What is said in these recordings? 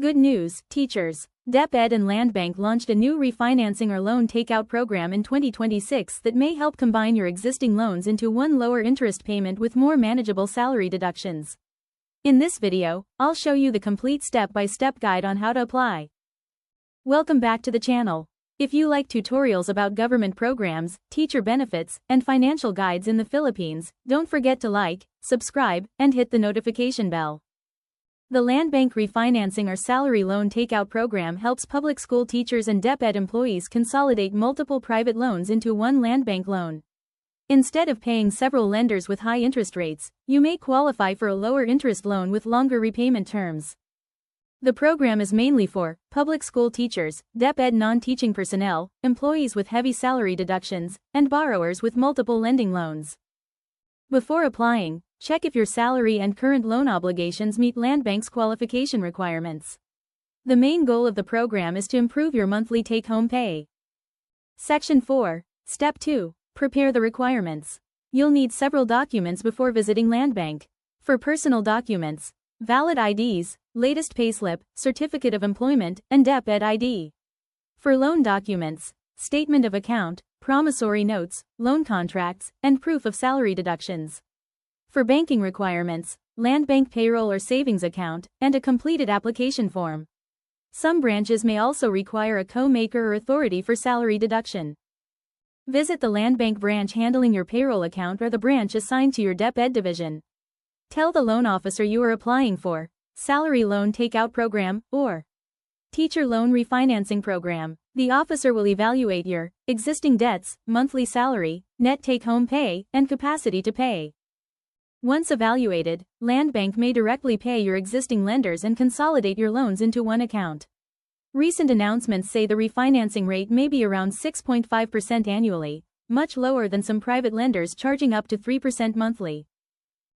Good news, teachers. DepEd and LANDBank launched a new refinancing or loan takeout program in 2026 that may help combine your existing loans into one lower interest payment with more manageable salary deductions. In this video, I'll show you the complete step-by-step guide on how to apply. Welcome back to the channel. If you like tutorials about government programs, teacher benefits, and financial guides in the Philippines, don't forget to like, subscribe, and hit the notification bell. The LANDBank Refinancing or Salary Loan Takeout Program helps public school teachers and DepEd employees consolidate multiple private loans into one LANDBank loan. Instead of paying several lenders with high interest rates, you may qualify for a lower interest loan with longer repayment terms. The program is mainly for public school teachers, DepEd non-teaching personnel, employees with heavy salary deductions, and borrowers with multiple lending loans. Before applying, check if your salary and current loan obligations meet LANDBank's qualification requirements. The main goal of the program is to improve your monthly take-home pay. Section 4. Step 2. Prepare the requirements. You'll need several documents before visiting LANDBank. For personal documents, valid IDs, latest payslip, certificate of employment, and DepEd ID. For loan documents, statement of account, promissory notes, loan contracts, and proof of salary deductions. For banking requirements, LANDBank payroll or savings account, and a completed application form. Some branches may also require a co-maker or authority for salary deduction. Visit the LANDBank branch handling your payroll account or the branch assigned to your DepEd division. Tell the loan officer you are applying for Salary Loan Takeout Program or Teacher Loan Refinancing Program. The officer will evaluate your existing debts, monthly salary, net take-home pay, and capacity to pay. Once evaluated, LANDBank may directly pay your existing lenders and consolidate your loans into one account. Recent announcements say the refinancing rate may be around 6.5% annually, much lower than some private lenders charging up to 3% monthly.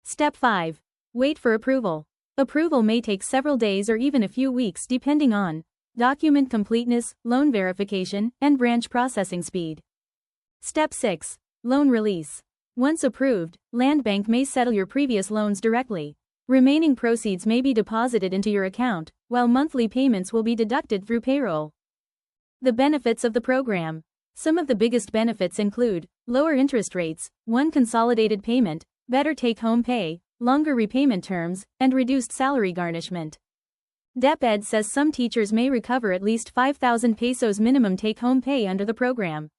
Step 5. Wait for approval. Approval may take several days or even a few weeks depending on document completeness, loan verification, and branch processing speed. Step 6. Loan release. Once approved, LANDBank may settle your previous loans directly. Remaining proceeds may be deposited into your account, while monthly payments will be deducted through payroll. The benefits of the program. Some of the biggest benefits include lower interest rates, one consolidated payment, better take-home pay, longer repayment terms, and reduced salary garnishment. DepEd says some teachers may recover at least 5,000 pesos minimum take-home pay under the program.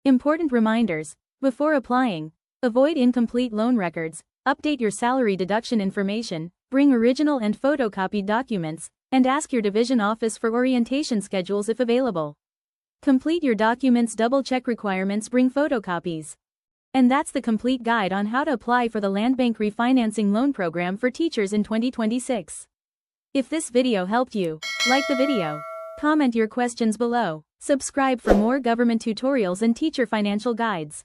Important reminders. Before applying, avoid incomplete loan records, update your salary deduction information, bring original and photocopied documents, and ask your division office for orientation schedules if available. Complete your documents, double-check requirements, bring photocopies. And that's the complete guide on how to apply for the LANDBank Refinancing Loan Program for teachers in 2026. If this video helped you, like the video. Comment your questions below. Subscribe for more government tutorials and teacher financial guides.